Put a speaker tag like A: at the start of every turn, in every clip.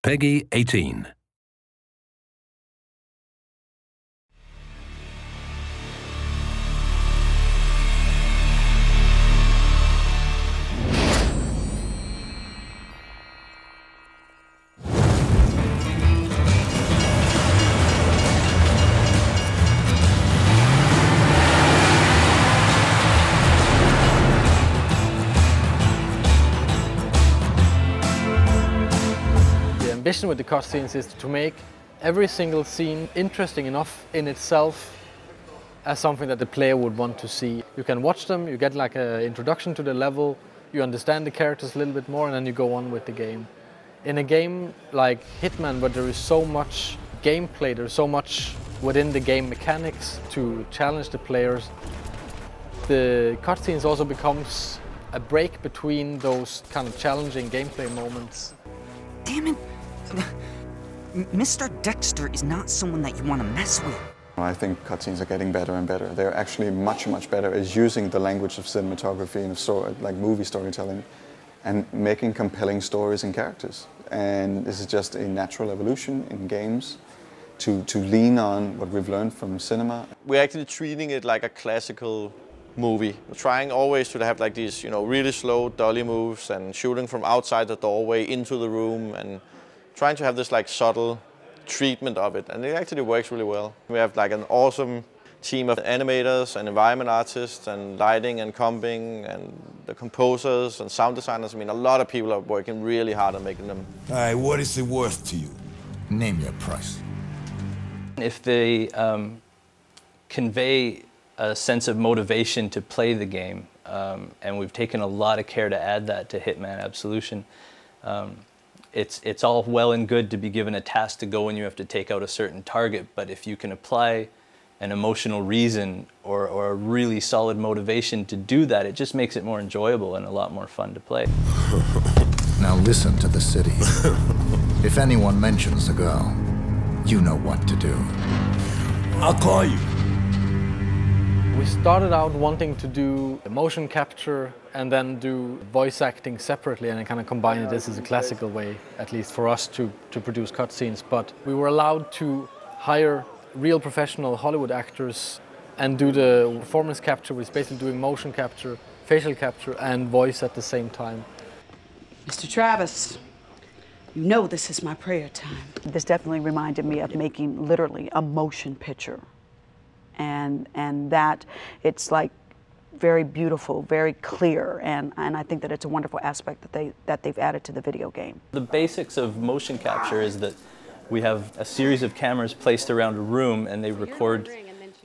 A: Peggy 18.
B: The ambition with the cutscenes is to make every single scene interesting enough in itself as something that the player would want to see. You can watch them, you get like an introduction to the level, you understand the characters a little bit more, and then you go on with the game. In a game like Hitman, where there is so much gameplay, there's so much within the game mechanics to challenge the players, the cutscenes also becomes a break between those kind of challenging gameplay moments.
C: Damn it! Mr. Dexter is not someone that you want to mess with.
D: I think cutscenes are getting better and better. They're actually much, much better at using the language of cinematography and of like movie storytelling and making compelling stories and characters. And this is just a natural evolution in games to lean on what we've learned from cinema.
E: We're actually treating it like a classical movie. We're trying always to have like these, really slow dolly moves and shooting from outside the doorway into the room and trying to have this like subtle treatment of it, and it actually works really well. We have like an awesome team of animators and environment artists and lighting and comping and the composers and sound designers. I mean, a lot of people are working really hard on making them.
F: All right, what is it worth to you? Name your price.
G: If they convey a sense of motivation to play the game, and we've taken a lot of care to add that to Hitman Absolution. It's all well and good to be given a task to go and you have to take out a certain target, but if you can apply an emotional reason or a really solid motivation to do that, it just makes it more enjoyable and a lot more fun to play.
F: Now listen to the city. If anyone mentions the girl, you know what to do. I'll call you.
B: We started out wanting to do motion capture and then do voice acting separately and kind of combine this as a classical way, at least for us to produce cutscenes. But we were allowed to hire real professional Hollywood actors and do the performance capture, which is basically doing motion capture, facial capture, and voice at the same time.
H: Mr. Travis, you know this is my prayer time.
I: This definitely reminded me of making literally a motion picture. And that it's like very beautiful, very clear, and I think that it's a wonderful aspect that they've added to the video game.
G: The basics of motion capture is that we have a series of cameras placed around a room and they record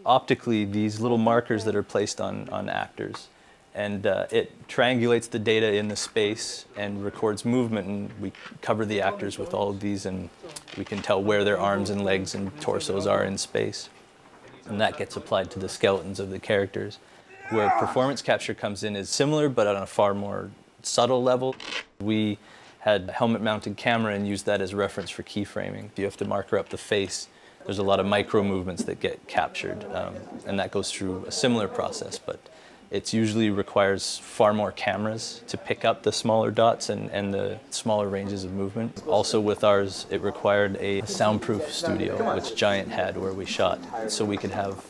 G: optically these little markers that are placed on actors. And it triangulates the data in the space and records movement, and we cover the actors with all of these and we can tell where their arms and legs and torsos are in space. And that gets applied to the skeletons of the characters. Where performance capture comes in is similar, but on a far more subtle level. We had a helmet-mounted camera and used that as reference for keyframing. You have to marker up the face. There's a lot of micro movements that get captured, and that goes through a similar process, but it usually requires far more cameras to pick up the smaller dots and the smaller ranges of movement. Also with ours, it required a soundproof studio, which Giant had, where we shot, so we could have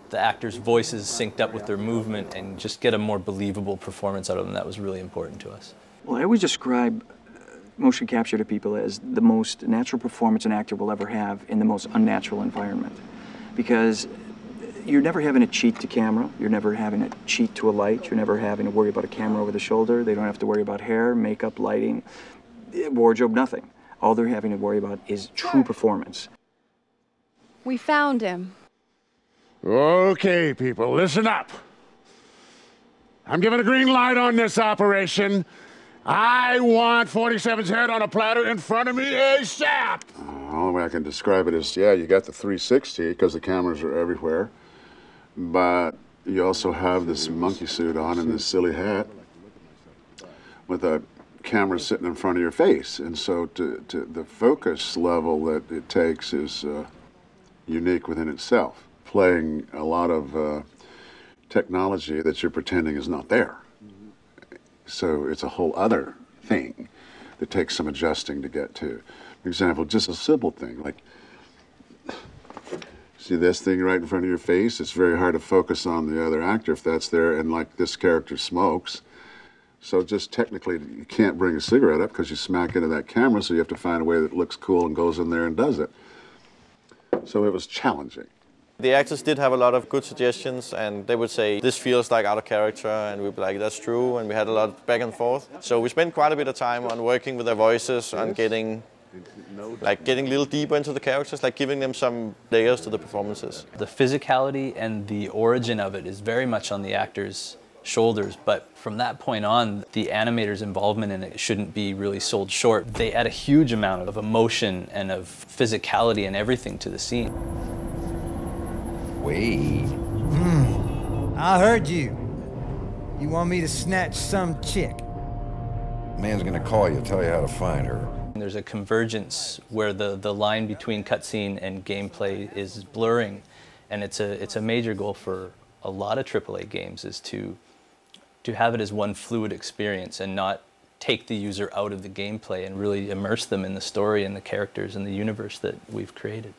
G: the actors' voices synced up with their movement and just get a more believable performance out of them. That was really important to us.
J: Well, I always describe motion capture to people as the most natural performance an actor will ever have in the most unnatural environment. Because you're never having to cheat to camera, you're never having to cheat to a light, you're never having to worry about a camera over the shoulder, they don't have to worry about hair, makeup, lighting, wardrobe, nothing. All they're having to worry about is true performance.
K: We found him.
L: Okay, people, listen up. I'm giving a green light on this operation. I want 47's head on a platter in front of me ASAP!
M: The only way I can describe it is, yeah, you got the 360 because the cameras are everywhere, but you also have this monkey suit on and this silly hat with a camera sitting in front of your face. And so the focus level that it takes is unique within itself, playing a lot of technology that you're pretending is not there. So it's a whole other thing that takes some adjusting to get to. For example, just a simple thing like, see this thing right in front of your face? It's very hard to focus on the other actor if that's there, and like this character smokes. So just technically, you can't bring a cigarette up because you smack into that camera, so you have to find a way that looks cool and goes in there and does it. So it was challenging.
E: The actors did have a lot of good suggestions, and they would say, this feels like out of character, and we'd be like, that's true, and we had a lot of back and forth. So we spent quite a bit of time on working with their voices, on getting a little deeper into the characters, like giving them some layers to the performances.
G: The physicality and the origin of it is very much on the actors' shoulders, but from that point on, the animators' involvement in it shouldn't be really sold short. They add a huge amount of emotion and of physicality and everything to the scene.
A: Wait. I heard you. You want me to snatch some chick?
N: Man's gonna call you, tell you how to find her.
G: There's a convergence where the line between cutscene and gameplay is blurring, and it's a major goal for a lot of AAA games is to have it as one fluid experience and not take the user out of the gameplay and really immerse them in the story and the characters and the universe that we've created.